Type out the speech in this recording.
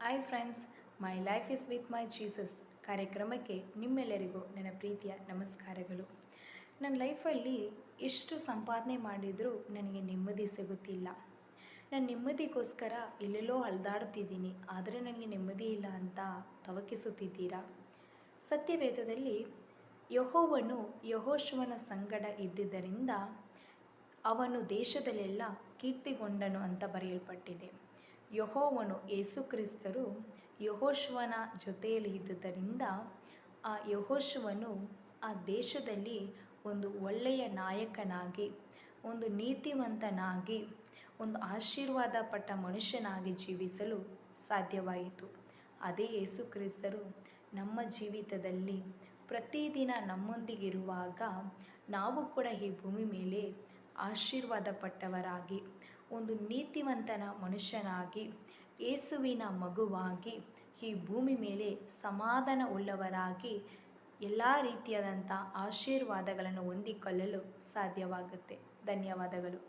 Hi friends, my life is with my Jesus ಕಾರ್ಯಕ್ರಮಕ್ಕೆ ನಿಮ್ಮೆಲ್ಲರಿಗೂ ನನ್ನ ಪ್ರೀತಿಯ ನಮಸ್ಕಾರಗಳು. ನನ್ನ ಲೈಫಲ್ಲಿ ಎಷ್ಟು ಸಂಪಾದನೆ ಮಾಡಿದರೂ ನನಗೆ ನೆಮ್ಮದಿ ಸಿಗುತ್ತಿಲ್ಲ. ನಾನು ನೆಮ್ಮದಿಗೋಸ್ಕರ ಎಲ್ಲೆಲ್ಲೋ ಅಲೆದಾಡುತ್ತಿದ್ದೀನಿ, ಆದರೆ ನನಗೆ ನೆಮ್ಮದಿ ಇಲ್ಲ ಅಂತ ತವಕಿಸುತ್ತಿದ್ದೀರಾ? ಸತ್ಯವೇದದಲ್ಲಿ ಯೆಹೋವನು ಯೆಹೋಶುವನ ಸಂಗಡ ಇದ್ದುದರಿಂದ ಅವನು ದೇಶದಲ್ಲೆಲ್ಲ ಕೀರ್ತಿಗೊಂಡನು ಅಂತ ಬರೆಯಲ್ಪಟ್ಟಿದೆ. ಯೆಹೋವನು ಯೇಸುಕ್ರಿಸ್ತರು ಯೆಹೋಶುವನ ಜೊತೆಯಲ್ಲಿ ಇದ್ದುದರಿಂದ ಆ ಯೆಹೋಶುವನು ಆ ದೇಶದಲ್ಲಿ ಒಂದು ಒಳ್ಳೆಯ ನಾಯಕನಾಗಿ, ಒಂದು ನೀತಿವಂತನಾಗಿ, ಒಂದು ಆಶೀರ್ವಾದ ಪಟ್ಟ ಮನುಷ್ಯನಾಗಿ ಜೀವಿಸಲು ಸಾಧ್ಯವಾಯಿತು. ಅದೇ ಯೇಸುಕ್ರಿಸ್ತರು ನಮ್ಮ ಜೀವಿತದಲ್ಲಿ ಪ್ರತಿದಿನ ನಮ್ಮೊಂದಿಗಿರುವಾಗ ನಾವು ಕೂಡ ಈ ಭೂಮಿ ಮೇಲೆ ಆಶೀರ್ವಾದ ಪಟ್ಟವರಾಗಿ, ಒಂದು ನೀತಿವಂತನ ಮನುಷ್ಯನಾಗಿ, ಯೇಸುವಿನ ಮಗುವಾಗಿ ಈ ಭೂಮಿ ಮೇಲೆ ಸಮಾಧಾನ ಉಳ್ಳವರಾಗಿ ಎಲ್ಲ ರೀತಿಯಾದಂಥ ಆಶೀರ್ವಾದಗಳನ್ನು ಹೊಂದಿಕೊಳ್ಳಲು ಸಾಧ್ಯವಾಗುತ್ತೆ. ಧನ್ಯವಾದಗಳು.